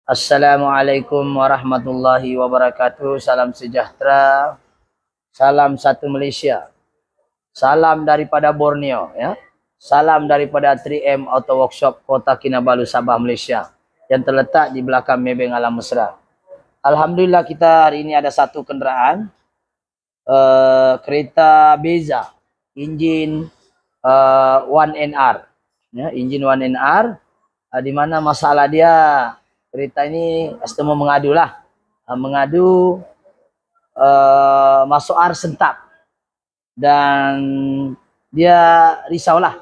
Assalamualaikum warahmatullahi wabarakatuh. Salam sejahtera. Salam satu Malaysia. Salam daripada Borneo, ya. Salam daripada 3M Auto Workshop Kota Kinabalu, Sabah, Malaysia, yang terletak di belakang Maybank Alam Mesra. Alhamdulillah kita hari ini ada satu kenderaan kereta Beza, enjin 1NR, ya, enjin 1NR, di mana masalah dia kereta ini customer mengadu lah, masuk ar sentap, dan dia risau lah,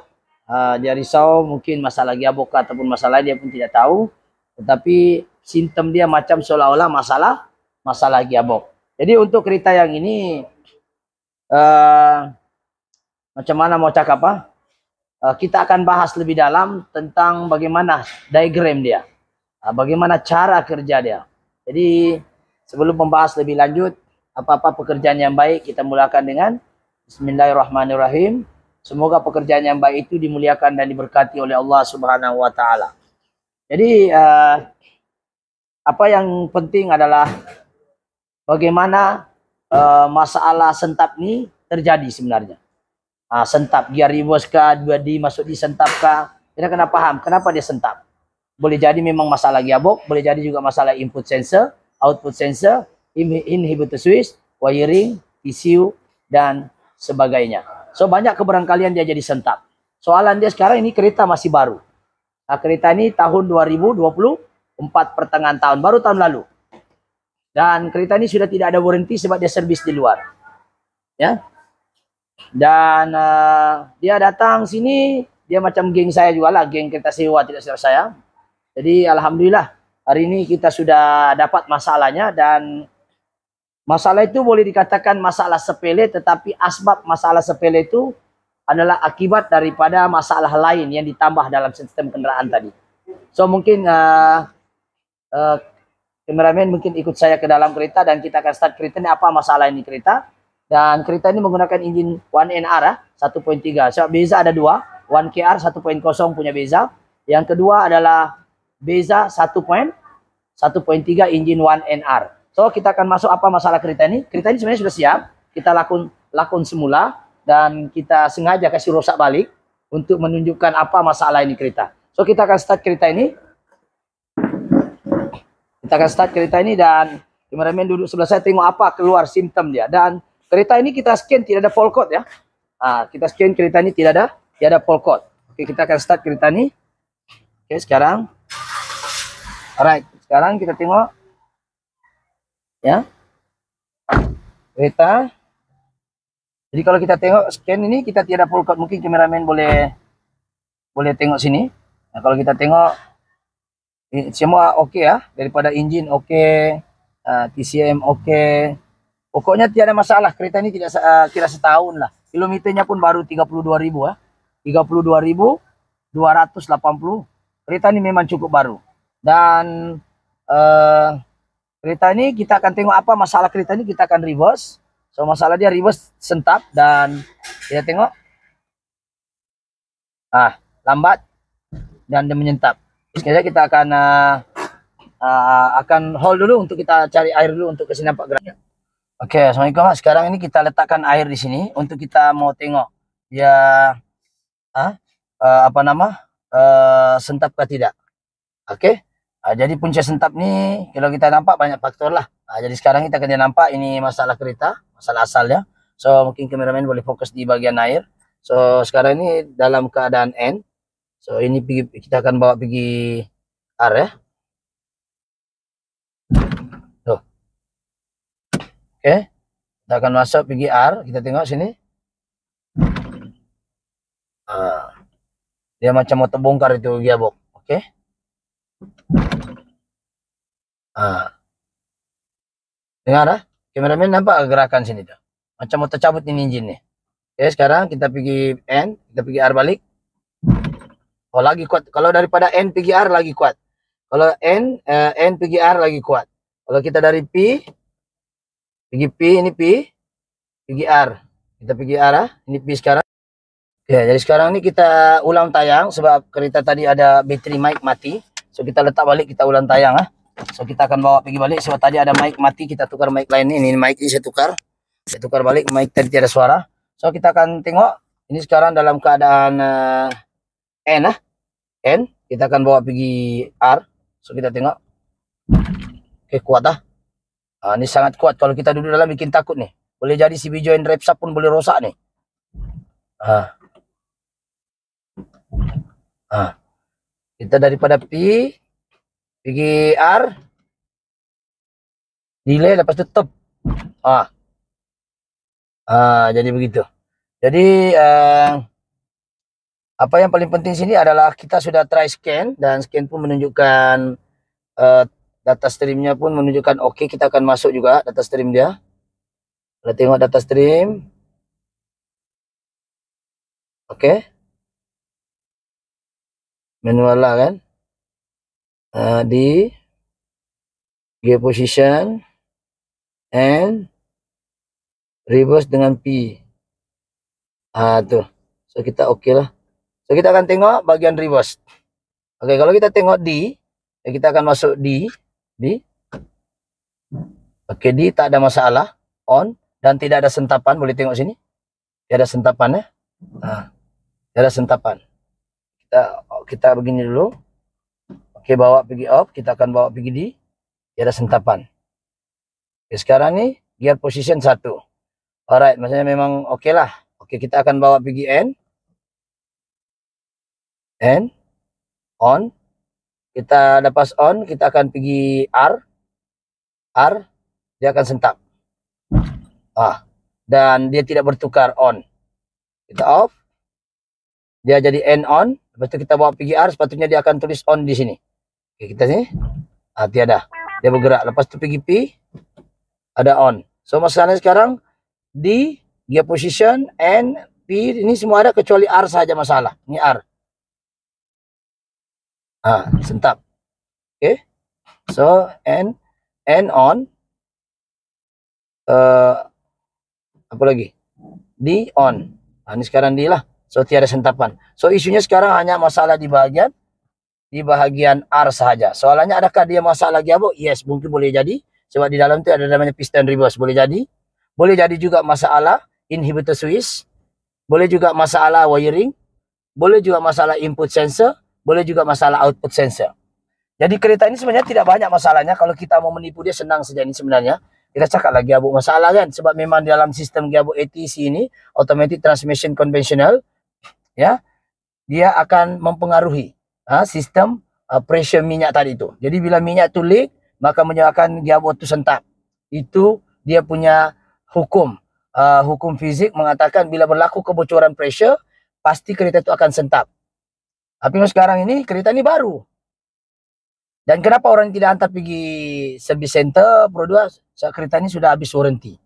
dia risau mungkin masalah gearbox ataupun masalah dia pun tidak tahu, tetapi simptom dia macam seolah-olah masalah gearbox. Jadi untuk kereta yang ini macam mana mau cakap apa? Kita akan bahas lebih dalam tentang bagaimana diagram dia, bagaimana cara kerja dia. Jadi sebelum membahas lebih lanjut, apa-apa pekerjaan yang baik kita mulakan dengan Bismillahirrahmanirrahim. Semoga pekerjaan yang baik itu dimuliakan dan diberkati oleh Allah Subhanahu wa taala. Jadi apa yang penting adalah bagaimana masalah sentap ini terjadi sebenarnya. Sentap gear reverse kah, 2D masuk di sentap kah? Kita kena paham kenapa dia sentap. Boleh jadi memang masalah gearbox, boleh jadi juga masalah input sensor, output sensor, inhibitor switch, wiring, ECU, dan sebagainya. So banyak keberangkalian dia jadi sentap. Soalan dia sekarang ini kereta masih baru. Kereta ini tahun 2024 pertengahan tahun, baru tahun lalu. Dan kereta ini sudah tidak ada warranty sebab dia servis di luar. Ya. Dan dia datang sini, dia macam geng saya juga lah, geng kereta sewa tidak salah saya. Jadi alhamdulillah hari ini kita sudah dapat masalahnya, dan masalah itu boleh dikatakan masalah sepele, tetapi asbab masalah sepele itu adalah akibat daripada masalah lain yang ditambah dalam sistem kenderaan tadi. So mungkin kameramen mungkin ikut saya ke dalam kereta dan kita akan start kereta ini, apa masalah ini kereta. Dan kereta ini menggunakan enjin 1NR 1.3. So Beza ada dua, 1KR 1.0 punya Beza. Yang kedua adalah Beza 1.3 enjin 1NR. So kita akan masuk apa masalah kereta ini. Kereta ini sebenarnya sudah siap. Kita lakon semula dan kita sengaja kasih rosak balik untuk menunjukkan apa masalah ini kereta. So kita akan start kereta ini. Dan kameramen duduk sebelah saya, tengok apa keluar simptom dia. Dan kereta ini kita scan tidak ada fault code, ya. Kita scan kereta ini tidak ada fault code. Oke, kita akan start kereta ini. Oke, sekarang. Alright, sekarang kita tengok, ya, kereta. Jadi kalau kita tengok scan ini kita tidak fault code. Mungkin kameramen boleh tengok sini. Nah, kalau kita tengok semua oke, ya, daripada enjin oke, TCM oke. Pokoknya tiada masalah. Kereta ini tidak kira setahun lah. Kilometernya pun baru 32.000, ya. 32.280. Kereta ini memang cukup baru. Dan kereta ini kita akan tengok apa masalah kereta ini, kita akan reverse. So masalah dia reverse sentap, dan kita tengok lambat dan dia menyentap. Sekejap kita akan hold dulu untuk kita cari air dulu untuk kasih nampak geraknya. Oke, assalamualaikum. Sekarang ini kita letakkan air di sini untuk kita mau tengok dia sentap atau tidak. Oke. Jadi punca sentap nih kalau kita nampak banyak faktor lah. Jadi sekarang kita akan nampak ini masalah kereta, masalah asalnya. So mungkin kameramen boleh fokus di bagian air. So sekarang ini dalam keadaan N. So ini kita akan bawa pergi R, ya. Tuh. Oke. Kita akan masuk pergi R. Kita tengok sini. Dia macam mau terbongkar itu gearbox. Oke. Dengar, kameramen nampak gerakan sini tuh. Macam mau tercabut ini enjin nih. Oke, sekarang kita pergi N, kita pergi R balik. Oh, lagi kuat. Kalau daripada N pergi R lagi kuat. Kalau N pergi R lagi kuat. Kalau kita dari P pergi P, ini P, pergi R. Kita pergi R, ini P sekarang. Ya, jadi sekarang ini kita ulang tayang sebab kereta tadi ada bateri mic mati. So kita letak balik, kita ulang tayang. So kita akan bawa pergi balik. So tadi ada mic mati, kita tukar mic lain ini. Ini mic ini saya tukar balik, mic tadi tiada suara. So kita akan tengok ini sekarang dalam keadaan N N. Kita akan bawa pergi R. So kita tengok. Oke, kuat dah. Ini sangat kuat. Kalau kita duduk dalam bikin takut nih. Boleh jadi CB joint repsap pun boleh rosak nih. Kita daripada P pergi R, delay lepas tu top. Jadi begitu. Jadi apa yang paling penting sini adalah kita sudah try scan dan scan pun menunjukkan data streamnya pun menunjukkan oke. Kita akan masuk juga data stream dia. Kita tengok data stream. Oke. Manual lah kan. Di gear position and reverse dengan P. Tuh. So kita oke lah. So kita akan tengok bagian reverse. Oke, kalau kita tengok D, kita akan masuk D. Oke, D tak ada masalah. On dan tidak ada sentapan. Boleh tengok sini. Tidak ada sentapan ya. Tidak ada sentapan. Kita begini dulu. Oke, bawa pergi off. Kita akan bawa pergi D. Tidak ada sentapan. Oke, sekarang nih gear position 1. Alright, maksudnya memang oke lah. Oke, kita akan bawa pergi N. On. Kita lepas on, kita akan pergi R. Dia akan sentap. Dan dia tidak bertukar on. Kita off. Dia jadi N on. Lepas itu kita bawa pergi R, sepatutnya dia akan tulis on di sini. Oke, kita sini. Tiada. Dia bergerak. Lepas itu pergi P. Ada on. So masalahnya sekarang di gear position N, P ini semua ada kecuali R saja masalah. Ini R. Sentap. Oke. So N on. Apa lagi? D on. Ini sekarang D lah. So tiada sentapan. So isunya sekarang hanya masalah di bahagian R sahaja. Soalannya adakah dia masalah gearbox? Yes, mungkin boleh jadi. Sebab di dalam itu ada namanya piston reverse. Boleh jadi. Boleh jadi juga masalah inhibitor switch. Boleh juga masalah wiring. Boleh juga masalah input sensor. Boleh juga masalah output sensor. Jadi kereta ini sebenarnya tidak banyak masalahnya. Kalau kita mau menipu dia senang saja ini sebenarnya. Kita cakap lagi gearbox masalah kan. Sebab memang dalam sistem gearbox ATC ini, Automatic Transmission Conventional, ya, dia akan mempengaruhi sistem pressure minyak tadi itu. Jadi bila minyak itu leak, maka menyebabkan gearbox itu sentap. Itu dia punya hukum. Hukum fizik mengatakan bila berlaku kebocoran pressure, pasti kereta itu akan sentap. Tapi sekarang ini kereta ini baru. Dan kenapa orang tidak hantar pergi service center, Pro 2, kereta ini sudah habis warranty.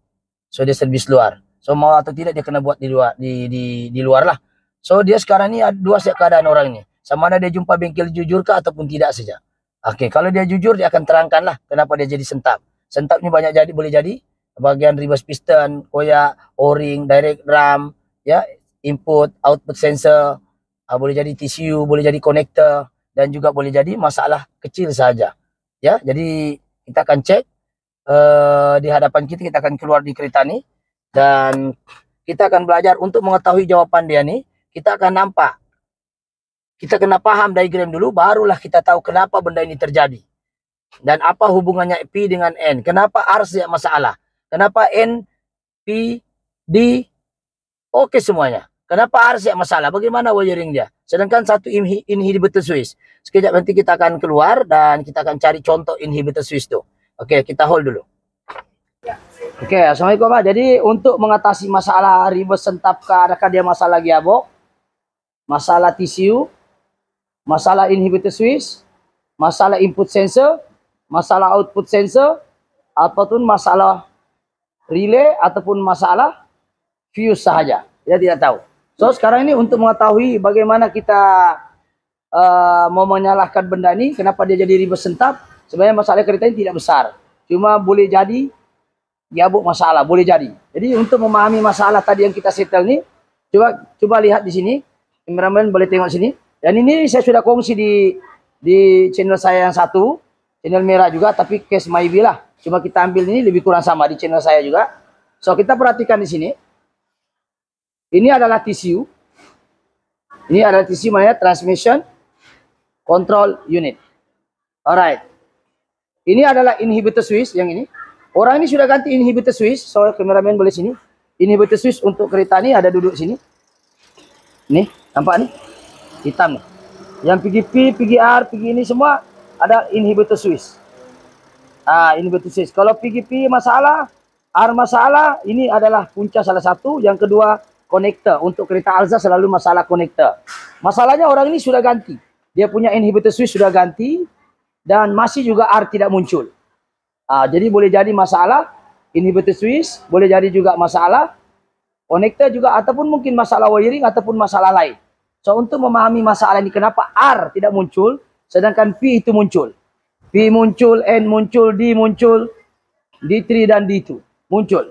So dia servis luar. So mau atau tidak dia kena buat di luar lah. So dia sekarang ini ada dua keadaan orang ini. Sama ada dia jumpa bengkel jujur kah ataupun tidak saja. Oke, kalau dia jujur dia akan terangkan lah kenapa dia jadi sentap. Sentap ini banyak jadi, boleh jadi bagian reverse piston, koyak, o-ring, direct drum, ya, input, output sensor, boleh jadi TCU, boleh jadi konektor, dan juga boleh jadi masalah kecil saja. Ya, jadi kita akan cek di hadapan kita akan keluar di kereta ni dan kita akan belajar untuk mengetahui jawapan dia ni. Kita akan nampak, kita kena paham diagram dulu, barulah kita tahu kenapa benda ini terjadi dan apa hubungannya P dengan N. Kenapa R tidak masalah? Kenapa N, P, D oke semuanya? Kenapa R tidak masalah? Bagaimana wiring dia? Sedangkan satu inhibitor switch. Sekejap nanti kita akan keluar dan kita akan cari contoh inhibitor switch tu. Oke, kita hold dulu. Oke, assalamualaikum Pak. Jadi untuk mengatasi masalah reverse sentap, adakah dia masalah gearbox, masalah TCU, masalah inhibitor switch, masalah input sensor, masalah output sensor, ataupun masalah relay ataupun masalah fuse sahaja. Kita tidak tahu. So sekarang ini untuk mengetahui bagaimana kita mau menyalahkan benda ini, kenapa dia jadi reverse sentap, sebenarnya masalah kereta ini tidak besar. Cuma boleh jadi gearbox masalah, boleh jadi. Jadi untuk memahami masalah tadi yang kita settle ni, coba lihat di sini. Kameraman boleh tengok sini. Dan ini saya sudah kongsi di channel saya yang satu. channel merah juga, tapi case maybe lah. Cuma kita ambil ini lebih kurang sama di channel saya juga. So kita perhatikan di sini. Ini adalah TCU. Ini adalah TCU namanya Transmission Control Unit. Alright. Ini adalah inhibitor switch yang ini. Orang ini sudah ganti inhibitor switch. So kameramen boleh sini. Inhibitor switch untuk kereta ini ada duduk sini. Nih, nampak nih? Hitam nih. Yang PGP, PGR, PG ini semua ada inhibitor switch. Inhibitor switch. Kalau PGP masalah, R masalah, ini adalah punca salah satu. Yang kedua, konektor. Untuk kereta Alza selalu masalah konektor. Masalahnya orang ini sudah ganti. Dia punya inhibitor switch sudah ganti. Dan masih juga R tidak muncul. Jadi boleh jadi masalah inhibitor switch. Boleh jadi juga masalah konektor juga. Ataupun mungkin masalah wiring ataupun masalah lain. So untuk memahami masalah ini kenapa R tidak muncul. Sedangkan P itu muncul. P muncul, N muncul, D muncul. D3 dan D2 muncul.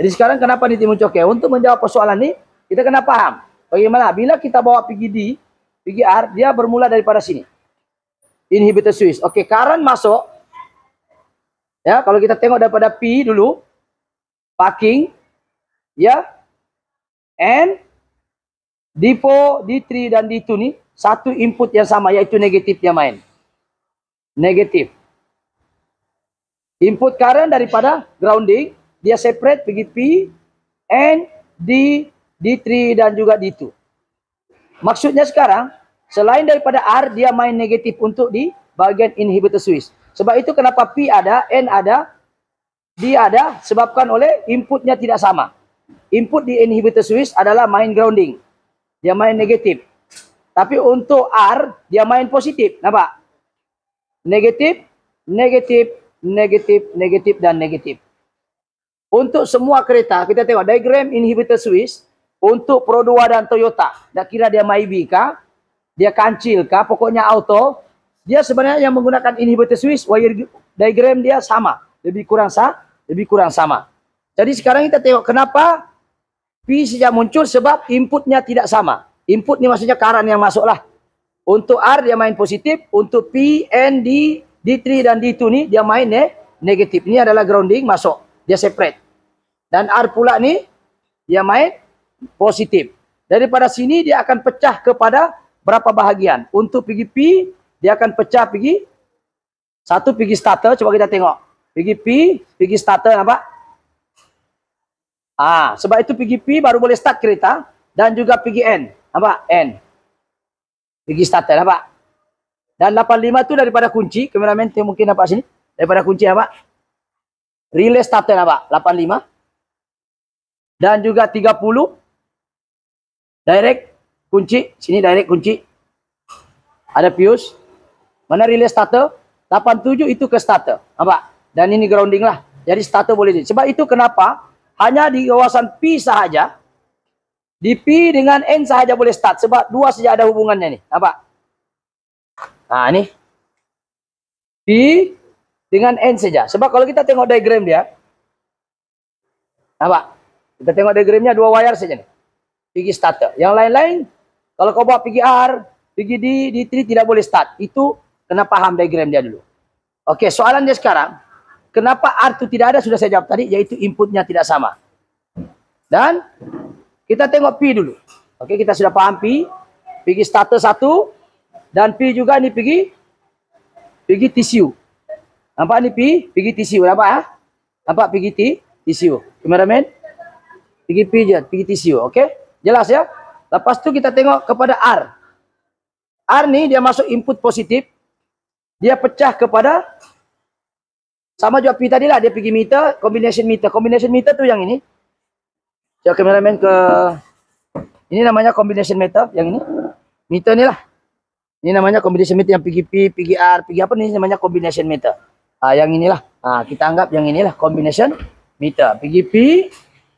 Jadi sekarang kenapa ini muncul? Oke, untuk menjawab persoalan ini, kita kena paham. Bagaimana? Bila kita bawa PGD, PGR, dia bermula daripada sini. Inhibitor switch. Oke, current masuk. Ya, kalau kita tengok daripada P dulu. Parking. Ya. N. D4, D3, dan D2 nih. Satu input yang sama, yaitu negatif dia main. Negatif. Input current daripada grounding. Dia separate pergi P, N, D, D3 dan juga D2. Maksudnya sekarang, selain daripada R, dia main negatif untuk di bagian inhibitor switch. Sebab itu kenapa P ada, N ada, D ada, sebabkan oleh inputnya tidak sama. Input di inhibitor switch adalah main grounding. Dia main negatif. Tapi untuk R, dia main positif. Nampak? Negatif, negatif, negatif, negatif, dan negatif. Untuk semua kereta, kita tengok diagram inhibitor switch untuk Pro 2 dan Toyota. Tak kira dia Myvi kah, dia kancil kah, pokoknya auto. Dia sebenarnya yang menggunakan inhibitor switch, wire diagram dia sama. Lebih kurang sama. Jadi sekarang kita tengok kenapa P sejak muncul sebab inputnya tidak sama. Input ni maksudnya current yang masuk lah. Untuk R dia main positif. Untuk P, N, D, D3 dan D2 ni dia main negatif. Ini adalah grounding masuk. Dia separate. Dan R pula ni dia main positif. Daripada sini dia akan pecah kepada berapa bahagian. Untuk pergi P dia akan pecah pergi. Satu pergi starter. Coba kita tengok. Pergi P, pergi starter nampak? Sebab itu pergi P baru boleh start kereta. Dan juga pergi N. Nampak? N. Pergi starter. Nampak? Dan 85 tu daripada kunci. Kameramen mungkin nampak sini. Daripada kunci nampak? Relay starter nampak? 85. Dan juga 30. Direct kunci. Sini direct kunci. Ada fuse. Mana relay starter? 87 itu ke starter. Nampak? Dan ini grounding lah. Jadi starter boleh. Sebab itu kenapa hanya di kawasan P sahaja. Di P dengan N sahaja boleh start. Sebab dua saja ada hubungannya nih. Nampak? Ini. P dengan N saja. Sebab kalau kita tengok diagram dia. Nampak? Kita tengok diagramnya dua wire saja nih. Pergi starter. Yang lain-lain. Kalau kau bawa pergi R. Pergi D. D3 tidak boleh start. Itu kena paham diagram dia dulu. Oke, soalan dia sekarang. Kenapa R itu tidak ada? Sudah saya jawab tadi. Yaitu inputnya tidak sama. Dan kita tengok P dulu. Oke, kita sudah paham P. Pergi starter satu. Dan P juga ni pergi TCU. Nampak ni P? Pergi TCU. Nampak? Nampak pergi TCU. Kameramen? Pergi P je. Pergi TCU. Oke? Jelas ya? Lepas tu kita tengok kepada R. R ni dia masuk input positif. Dia pecah kepada sama juga P tadi lah. Dia pergi meter, combination meter. Combination meter tu yang ini. Coba kameramen ke. Ini namanya combination meter. Yang ini. Meter ni lah. Ini namanya combination meter yang pergi P, pergi R, pergi apa ni namanya combination meter. Yang inilah. Kita anggap yang inilah combination meter. Pergi P,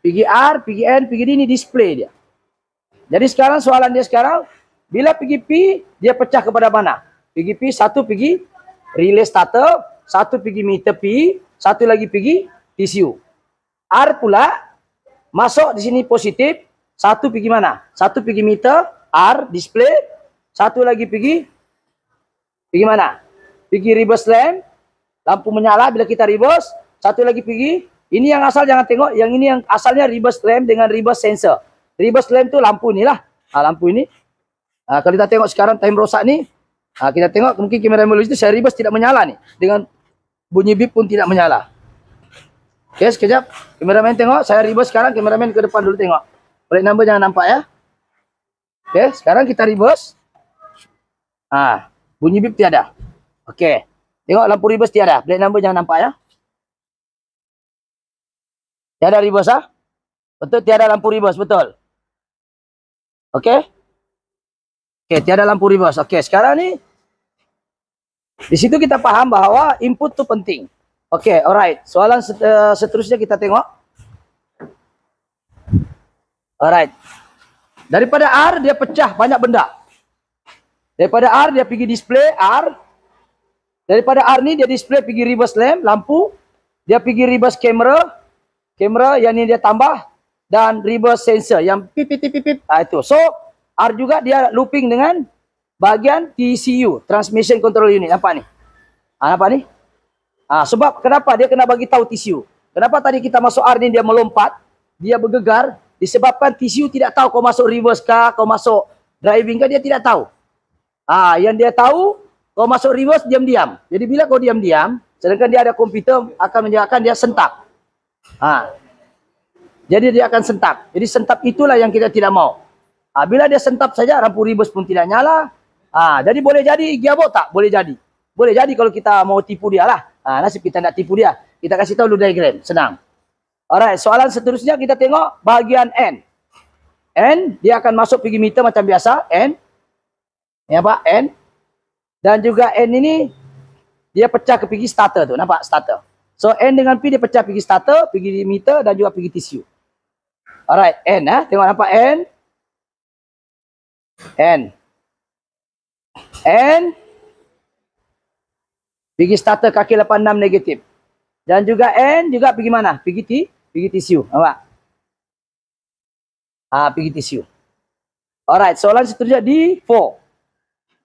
pergi R, pergi N, pergi D, ini display dia. Jadi sekarang soalan dia sekarang. Bila pergi P, dia pecah kepada mana? Pergi P, satu pergi relay starter. Satu pergi meter P, satu lagi pergi TCU. R pula masuk di sini positif, satu pergi mana? Satu pergi meter R display, satu lagi pergi mana? Pergi reverse lamp, lampu menyala bila kita reverse. Satu lagi pergi. Ini yang asal jangan tengok. Yang ini yang asalnya reverse lamp dengan reverse sensor. Reverse lamp tu lampu ni lah. Lampu ini. Kalau kita tengok sekarang time rosak ni. Kita tengok mungkin kamera itu saya reverse tidak menyala ni. Dengan bunyi bip pun tidak menyala. Oke, sekejap. Kameramen tengok. Saya reverse sekarang. Kameramen ke depan dulu tengok. Plate number jangan nampak ya. Oke, sekarang kita reverse. Bunyi bip tiada. Oke. Tengok lampu reverse tiada. Plate number jangan nampak ya. Tiada reverse Betul, tiada lampu reverse, betul. Oke. Oke, tiada lampu reverse. Oke, sekarang ni di situ kita paham bahwa input tu penting. Oke, alright. Soalan seterusnya kita tengok. Alright. Daripada R dia pecah banyak benda. Daripada R dia pergi display R. Daripada R ni dia display pergi reverse lamp, lampu. Dia pergi reverse camera. Kamera yang ni dia tambah dan reverse sensor yang pip pip pip pip. Itu. So R juga dia looping dengan bahagian TCU, Transmission Control Unit. Nampak ni? Nampak ni? Sebab kenapa dia kena bagi tahu TCU? Kenapa tadi kita masuk R ni dia melompat, dia bergegar disebabkan TCU tidak tahu kau masuk reverse kah, kau masuk driving kah, dia tidak tahu. Yang dia tahu kau masuk reverse diam-diam. Jadi bila kau diam-diam, sedangkan dia ada komputer akan menyebabkan dia sentak. Jadi dia akan sentap. Jadi sentap itulah yang kita tidak mau. Bila dia sentap saja, lampu reverse pun tidak nyala. Jadi boleh jadi gearbox tak? Boleh jadi. Boleh jadi kalau kita mau tipu dia lah. Nasib kita nak tipu dia. Kita kasih tahu dulu diagram. Senang. Alright, soalan seterusnya kita tengok bahagian N. N, dia akan masuk pergi meter macam biasa. N. Ni apa? N. Dan juga N ini, dia pecah ke pergi starter tu. Nampak? Starter. So, N dengan P dia pecah pergi starter, pergi meter dan juga pergi TCU. Alright, N. Tengok nampak N. N. N. Pergi starter kaki 86 negatif. Dan juga N juga pergi mana? Pergi TCU. Nampak? Pergi TCU. Alright, soalan seterusnya D4.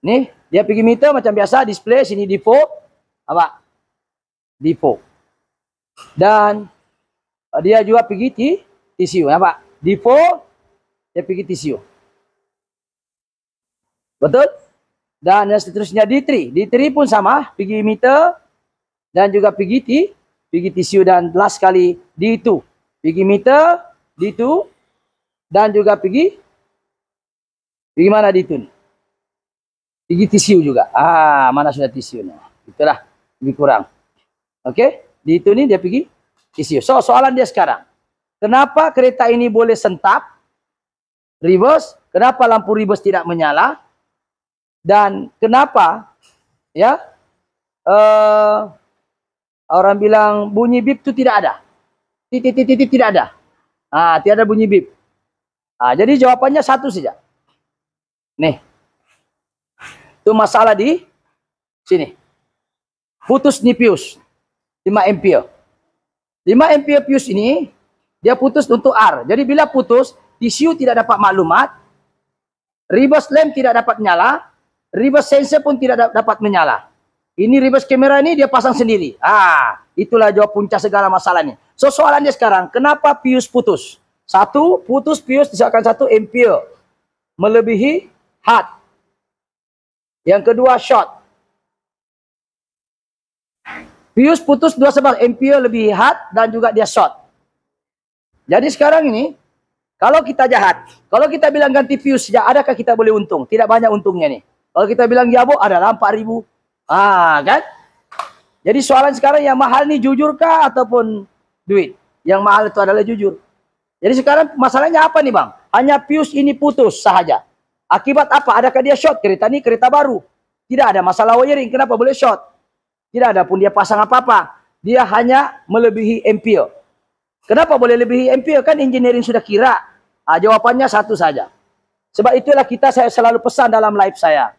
Ni, dia pergi meter macam biasa, display sini D4. Nampak? D4. Dan dia juga pergi TCU. Nampak? D4 dia pergi TCU. Betul? Dan yang seterusnya D3. D3 pun sama. Pergi meter. Dan juga pergi TCU. Dan last kali D2. Pergi meter. D2. Dan juga pergi mana D2 ni? Pergi TCU juga. Mana sudah TCU ni? Itulah. Lebih kurang. Okey? Di itu ni dia pergi TCU. So soalan dia sekarang. Kenapa kereta ini boleh sentap? Reverse. Kenapa lampu reverse tidak menyala? Dan kenapa ya orang bilang bunyi bip itu tidak ada. Titik tidak ada. Tiada bunyi bip. Jadi jawapannya satu saja. Nih. Itu masalah di sini. Putus nih fuse. 5 ampere. 5 ampere fuse ini, dia putus untuk R. Jadi bila putus, TCU tidak dapat maklumat, reverse lamp tidak dapat menyala, reverse sensor pun tidak dapat menyala. Ini reverse kamera ini dia pasang sendiri. Itulah jawab punca segala masalah ini. So soalannya sekarang, kenapa fuse putus? Satu, putus fuse disebabkan 1 ampere. Melebihi had. Yang kedua, short. Fuse putus dua sebab, ampere lebih hard dan juga dia short. Jadi sekarang ini, kalau kita jahat, kalau kita bilang ganti fuse saja, adakah kita boleh untung? Tidak banyak untungnya nih. Kalau kita bilang gearbox, adalah 4.000. Kan? Jadi soalan sekarang yang mahal nih jujurkah ataupun duit? Yang mahal itu adalah jujur. Jadi sekarang masalahnya apa nih bang? Hanya fuse ini putus sahaja. Akibat apa? Adakah dia short? Kereta ini kereta baru. Tidak ada masalah wiring. Kenapa boleh short? Tidak ada pun dia pasang apa-apa. Dia hanya melebihi ampere. Kenapa boleh lebihi ampere? Kan engineering sudah kira. Jawapannya satu saja. Sebab itulah saya selalu pesan dalam live saya.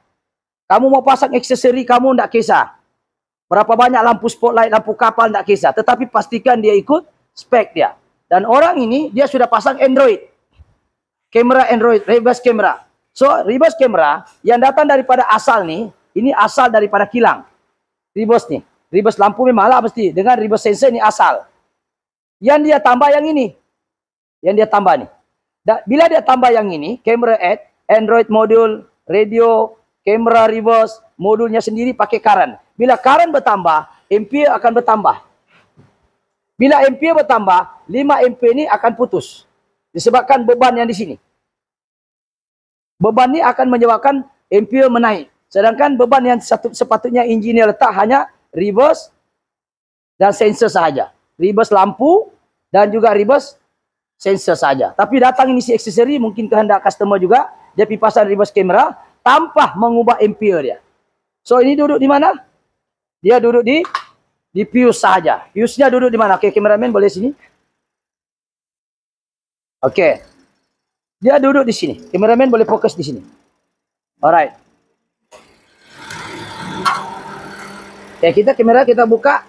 Kamu mau pasang aksesori, kamu tidak kisah. Berapa banyak lampu spotlight, lampu kapal, tidak kisah. Tetapi pastikan dia ikut spek dia. Dan orang ini, dia sudah pasang Android. Kamera Android, reverse camera. So, reverse camera yang datang daripada asal nih, ini asal daripada kilang. Reverse nih. reverse lampu memang lah mesti. Dengan reverse sensor ini asal. Yang dia tambah yang ini. Yang dia tambah nih. Bila dia tambah yang ini, kamera add, Android modul, radio, kamera reverse, modulnya sendiri pakai current. Bila current bertambah, ampere akan bertambah. Bila ampere bertambah, 5 ampere ini akan putus. Disebabkan beban yang di sini. Beban ini akan menyebabkan ampere menaik. Sedangkan beban yang sepatutnya engineer letak hanya reverse dan sensor sahaja. Reverse lampu dan juga reverse sensor saja. Tapi datang ini si aksesori mungkin kehendak customer juga. Dia pergi pasang reverse kamera tanpa mengubah ampere dia. So ini duduk di mana? Dia duduk di fuse saja. Fuse-nya duduk di mana? Oke, kameramen boleh sini. Oke. Dia duduk di sini. Kameramen boleh fokus di sini. Alright. Oke, kamera kita buka.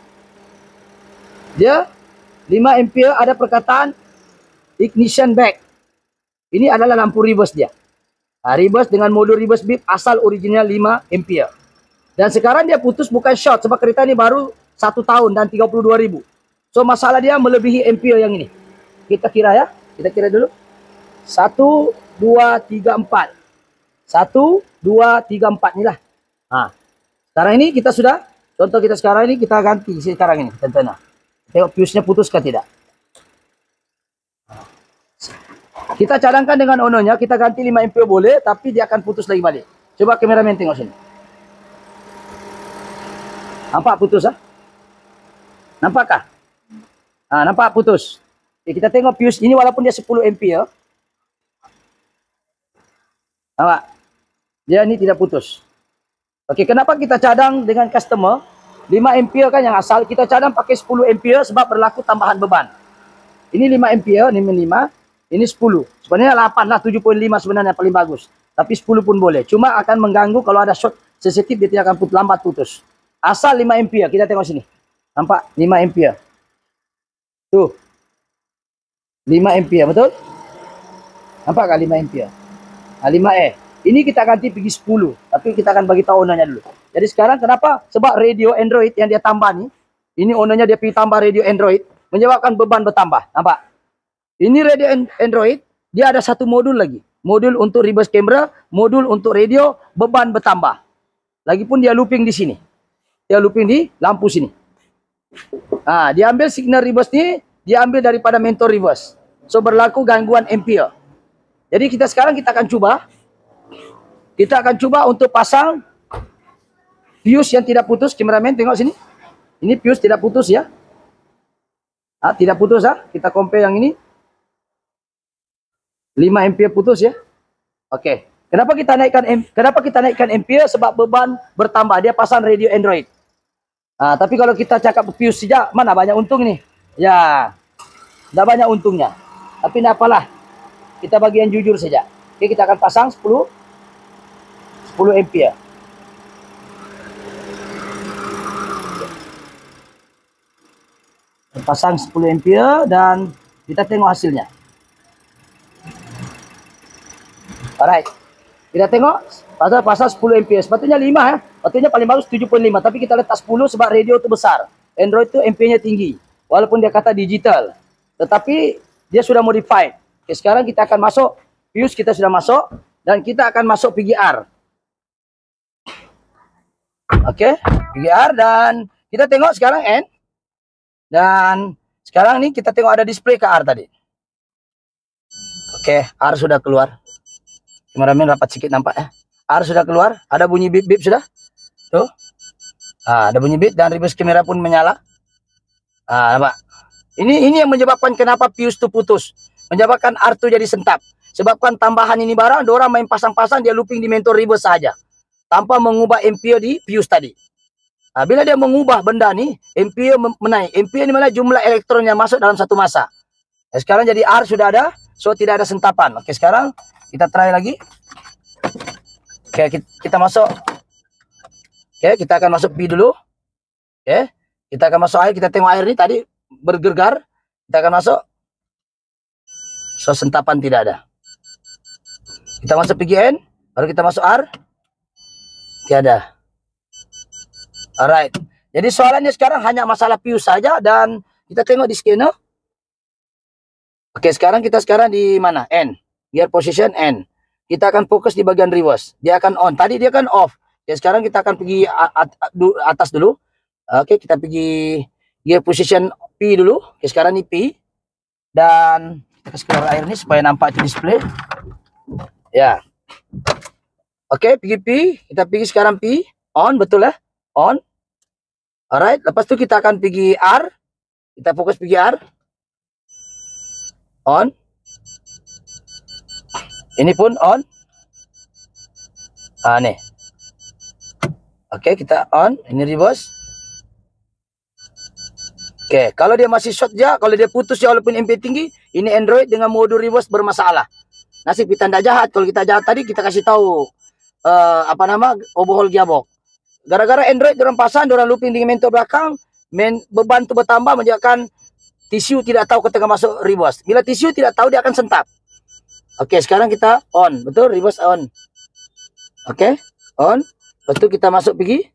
Dia 5 ampere ada perkataan ignition back. Ini adalah lampu reverse dia. Reverse dengan modul reverse beep asal original 5 ampere. Dan sekarang dia putus bukan short sebab kereta ini baru 1 tahun dan 32.000. So masalah dia melebihi ampere yang ini. Kita kira ya. Kita kira dulu. 1, 2, 3, 4. 1, 2, 3, 4 inilah. Sekarang ini kita sudah, contoh kita sekarang ini kita ganti sekarang ini. Contohnya. Tengok fuse-nya putus ke tidak. Kita cadangkan dengan ownernya, kita ganti 5 ampere boleh, tapi dia akan putus lagi balik. Coba kameramen tengok sini. Nampak putus ah? Nampakkah? Nampak putus. Okay, kita tengok fuse ini walaupun dia 10 ampere. Nampak? Dia ini tidak putus. Okey, kenapa kita cadang dengan customer 5 ampere kan yang asal, kita cadang pakai 10 ampere sebab berlaku tambahan beban. Ini 5 ampere, ini 5, ini 10. Sebenarnya 8 lah, 7.5 sebenarnya paling bagus. Tapi 10 pun boleh. Cuma akan mengganggu kalau ada short sensitif, dia tidak akan lambat putus. Asal 5 ampere, kita tengok sini. Nampak? 5 ampere. Tuh. 5 ampere, betul? Nampak tak 5 ampere? 5A. Ini kita ganti pergi 10. Tapi kita akan bagi tahu ownernya dulu. Jadi sekarang kenapa? Sebab radio Android yang dia tambah ni, ini ownernya dia pergi tambah radio Android, menyebabkan beban bertambah. Nampak? Ini radio Android, dia ada satu modul lagi. Modul untuk reverse camera, modul untuk radio, beban bertambah. Lagipun dia looping di sini. Dia looping di lampu sini. Dia ambil signal reverse ni, dia ambil daripada mentor reverse. So berlaku gangguan ampere. Jadi sekarang kita akan cuba. Kita akan cuba untuk pasang fuse yang tidak putus. Kameramen tengok sini. Ini fuse tidak putus ya. Tidak putus Kita compare yang ini. 5 ampere putus ya. Okey. Kenapa kita naikkan ampere? Sebab beban bertambah. Dia pasang radio Android. Tapi kalau kita cakap fuse saja, mana banyak untung ni? Ya. Dah banyak untungnya. Tapi tidak apalah. Kita bagi yang jujur saja. Okey, kita akan pasang 10 ampere. Pasang 10 ampere dan kita tengok hasilnya. Alright. Kita tengok pasang 10 ampere. Sepatutnya 5 ya. Sepatutnya paling bagus 7.5, tapi kita letak 10 sebab radio tu besar. Android tu ampere-nya tinggi. Walaupun dia kata digital. Tetapi dia sudah modified. Okay, sekarang kita akan masuk fuse, kita sudah masuk dan kita akan masuk PGR. Okey, PGR dan kita tengok sekarang N. Dan sekarang ni kita tengok ada display ke R tadi. Okey, R sudah keluar. Kameramen rapat sikit nampak ya. R sudah keluar, ada bunyi bip-bip sudah. Tuh. Ada bunyi bip dan reverse kamera pun menyala. Nampak. Ini yang menyebabkan kenapa fuse tu putus. Menyebabkan R tu jadi sentap. Sebabkan tambahan ini barang, diorang main pasang-pasang, dia looping di mentor reverse saja. Tanpa mengubah ampere di fuse tadi. Bila dia mengubah benda ni, ampere menaik. Ampere ni mana jumlah elektron yang masuk dalam satu masa. Sekarang jadi R sudah ada, so tidak ada sentapan. Oke, sekarang kita try lagi. Oke, kita masuk. Oke, kita akan masuk P dulu. Oke, kita akan masuk air. Kita tengok air ni tadi bergegar. Kita akan masuk. So sentapan tidak ada. Kita masuk PGN, baru kita masuk R. Tiada. Alright. Jadi soalannya sekarang hanya masalah fuse saja dan kita tengok di scanner. Oke, sekarang kita di mana? N. Gear position N. Kita akan fokus di bagian reverse. Dia akan on. Tadi dia kan off. Ya, sekarang kita akan pergi atas dulu. Oke, kita pergi gear position P dulu. Oke, sekarang ini P. Dan kita kasih keluar air ini supaya nampak di display. Ya. Oke, pergi P. Kita pergi sekarang P. On, betul ya? On. Alright, lepas itu kita akan pergi R. Kita fokus pergi R. On. Ini pun on. Nih. Oke, kita on. Ini reverse. Oke, kalau dia masih short ya, kalau dia putus ya walaupun MP tinggi, ini Android dengan mode reverse bermasalah. Nasib kita tidak jahat. Kalau kita jahat tadi kita kasih tahu overhaul gearbox. Gara-gara Android dorang pasang, dorang looping di mentor belakang, beban itu bertambah menyebabkan tisu tidak tahu ketika masuk reverse. Bila tisu tidak tahu dia akan sentap. Oke, sekarang kita on, betul, reverse on. Oke, on. Lepas itu kita masuk pergi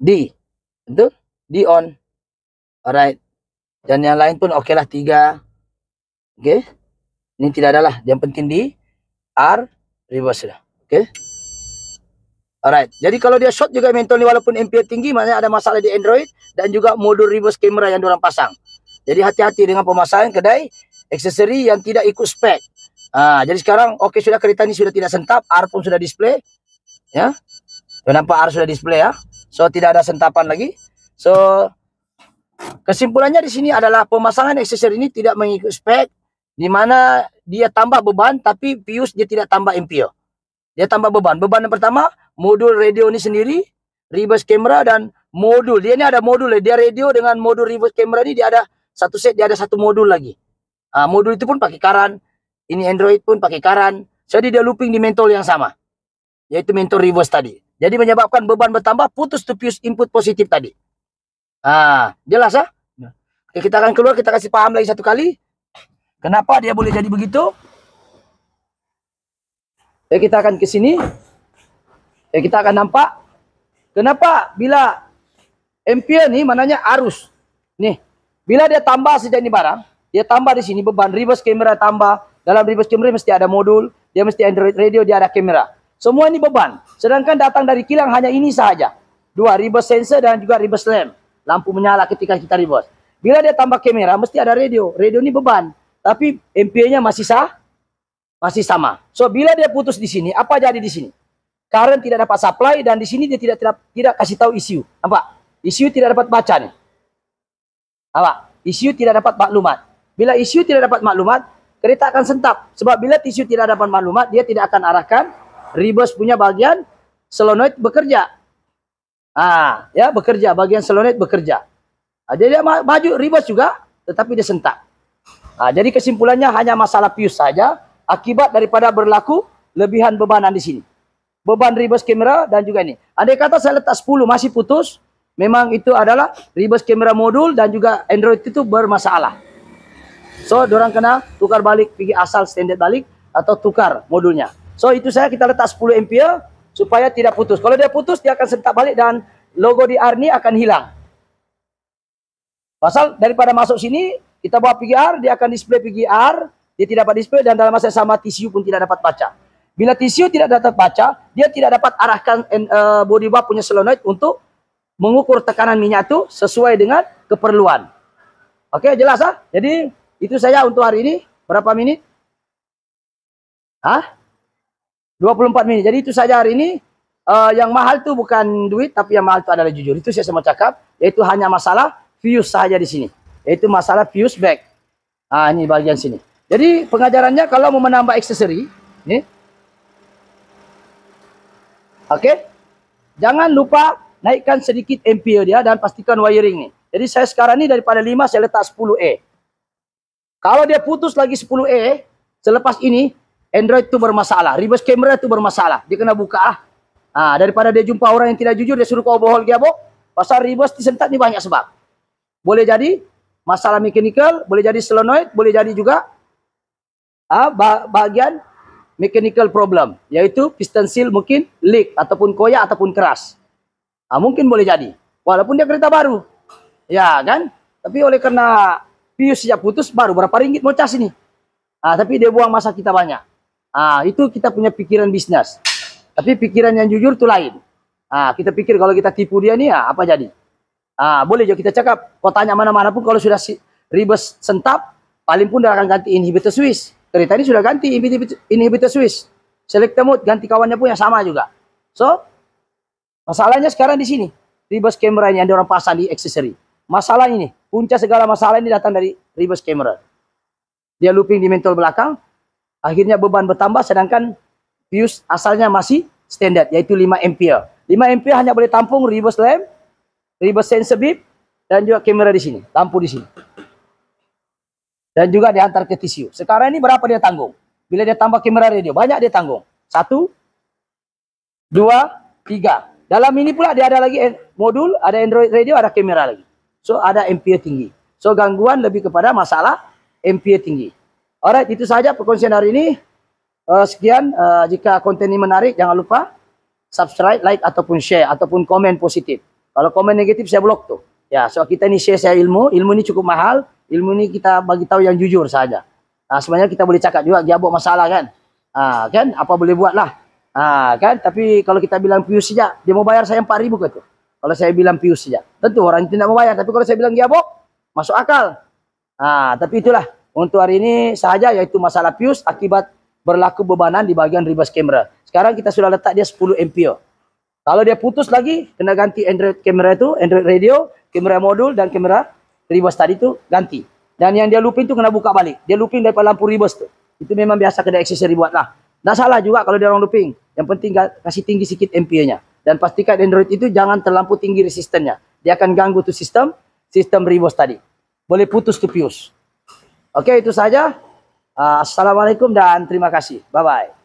D, betul, D on. Alright. Dan yang lain pun oke lah 3. Oke, ini tidak ada lah. Yang penting di R reverse sudah. Oke. Alright, jadi kalau dia short juga mentor ni walaupun ampere tinggi, maknanya ada masalah di Android dan juga modul reverse camera yang diorang pasang. Jadi hati-hati dengan pemasangan kedai aksesori yang tidak ikut spek. Jadi sekarang oke, sudah kereta ini sudah tidak sentap, R pun sudah display. Ya. Sudah nampak R sudah display ya. So tidak ada sentapan lagi. So kesimpulannya di sini adalah pemasangan aksesori ini tidak mengikut spek, di mana dia tambah beban tapi fuse dia tidak tambah ampere. Dia tambah beban. Beban yang pertama, modul radio ini sendiri, reverse camera dan modul. Dia ini ada modul. Dia radio dengan modul reverse camera ini dia ada satu set, dia ada satu modul lagi. Modul itu pun pakai karan. Ini Android pun pakai karan. Jadi dia looping di mentol yang sama, yaitu mentol reverse tadi. Jadi menyebabkan beban bertambah, putus to fuse input positif tadi. Jelas ya? Oke, kita akan keluar, kita kasih paham lagi satu kali. Kenapa dia boleh jadi begitu? Kita akan ke sini. Kita akan nampak kenapa bila ampere nih mananya arus. Nih, bila dia tambah sejak ini barang, dia tambah di sini beban, reverse camera tambah. Dalam reverse camera mesti ada modul, dia mesti Android radio, dia ada kamera. Semua ini beban. Sedangkan datang dari kilang hanya ini saja. 2 reverse sensor dan juga reverse lamp. Lampu menyala ketika kita reverse. Bila dia tambah kamera mesti ada radio. Radio ini beban, tapi ampere-nya masih sama. So bila dia putus di sini, apa jadi di sini? Current tidak dapat supply dan di sini dia tidak kasih tahu ECU. Nampak? ECU tidak dapat baca nih. Nampak? ECU tidak dapat maklumat. Bila ECU tidak dapat maklumat, kereta akan sentap. Sebab bila ECU tidak dapat maklumat, dia tidak akan arahkan reverse punya bagian solenoid bekerja. Ya bekerja, bagian solenoid bekerja. Jadi dia maju reverse juga, tetapi dia sentak. Jadi kesimpulannya hanya masalah fuse saja. Akibat daripada berlaku lebihan bebanan di sini. Beban reverse camera dan juga ini. Andai kata saya letak 10 masih putus, memang itu adalah reverse camera modul dan juga Android itu bermasalah. So, dorang kena tukar balik, pergi asal standard balik atau tukar modulnya. So, itu kita letak 10 ampere supaya tidak putus. Kalau dia putus, dia akan sentak balik dan logo di R ini akan hilang. Pasal daripada masuk sini, kita bawa pergi R, dia akan display pergi R. Dia tidak dapat display dan dalam masa sama TCU pun tidak dapat baca. Bila TCU tidak dapat baca, dia tidak dapat arahkan body bar punya solenoid untuk mengukur tekanan minyak itu sesuai dengan keperluan. Oke, jelas ah? Jadi itu saya untuk hari ini. Berapa menit? 24 menit. Jadi itu saja hari ini. Yang mahal itu bukan duit, tapi yang mahal itu adalah jujur. Itu saya mau cakap, yaitu hanya masalah fuse saja di sini. Yaitu masalah fuse back. Ini bagian sini. Jadi pengajarannya kalau mau menambah aksesori, nih, oke, jangan lupa naikkan sedikit ampere dia dan pastikan wiring nih. Jadi saya sekarang ini daripada 5 saya letak 10E. Kalau dia putus lagi 10E, selepas ini Android itu bermasalah, reverse camera itu bermasalah, dia kena buka daripada dia jumpa orang yang tidak jujur, dia suruh kau overhaul gearbox, pasal reverse disentak ini banyak sebab. Boleh jadi masalah mechanical, boleh jadi solenoid, boleh jadi juga bagian mechanical problem, yaitu piston seal mungkin leak ataupun koyak ataupun keras. Mungkin boleh jadi, walaupun dia kereta baru, ya kan? Tapi oleh karena fuse sejak putus baru berapa ringgit mau cas ini, tapi dia buang masa kita banyak. Itu kita punya pikiran bisnis, tapi pikiran yang jujur itu lain. Kita pikir kalau kita tipu dia nih, apa jadi? Boleh juga kita cakap, kau tanya mana-mana pun kalau sudah ribes sentap, paling pun dia akan ganti inhibitor switch. Kereta ini sudah ganti inhibitor switch. Selector mode ganti kawannya pun yang sama juga. So, masalahnya sekarang di sini. Reverse camera yang orang pasang di aksesori. Masalah ini, punca segala masalah ini datang dari reverse camera. Dia looping di mentol belakang, akhirnya beban bertambah sedangkan fuse asalnya masih standar, yaitu 5 ampere. 5 ampere hanya boleh tampung reverse lamp, reverse sensor beep, dan juga kamera di sini, lampu di sini. Dan juga diantar ke TCU. Sekarang ini berapa dia tanggung? Bila dia tambah kamera radio, banyak dia tanggung. 1, 2, 3. Dalam ini pula dia ada lagi modul, ada Android radio, ada kamera lagi. So, ada ampere tinggi. So, gangguan lebih kepada masalah ampere tinggi. Alright, itu saja perkongsian hari ini. Sekian, jika konten ini menarik, jangan lupa subscribe, like, ataupun share, ataupun komen positif. Kalau komen negatif, saya blok tuh. Ya, so kita ini share ilmu ini cukup mahal. Ilmu ini kita bagi tahu yang jujur saja. Sebenarnya kita boleh cakap juga dia buat masalah kan. Kan apa boleh buat lah. Kan tapi kalau kita bilang pius saja, dia mau bayar saya 4.000 ke tu. Kalau saya bilang pius saja. Tentu orang itu tidak mau bayar, tapi kalau saya bilang gearbox masuk akal. Tapi itulah untuk hari ini saja, yaitu masalah pius akibat berlaku bebanan di bagian reverse camera. Sekarang kita sudah letak dia 10 ampere. Kalau dia putus lagi, kena ganti Android camera itu, Android radio, kamera modul dan kamera reverse tadi itu ganti. Dan yang dia looping itu kena buka balik. Dia looping daripada lampu reverse tu. Itu memang biasa kedai aksesori buat lah. Tak salah juga kalau dia orang looping. Yang penting kasih tinggi sikit ampere-nya. Dan pastikan Android itu jangan terlampau tinggi resistannya. Dia akan ganggu tu sistem reverse tadi. Boleh putus tu fuse. Oke, itu saja. Assalamualaikum dan terima kasih. Bye-bye.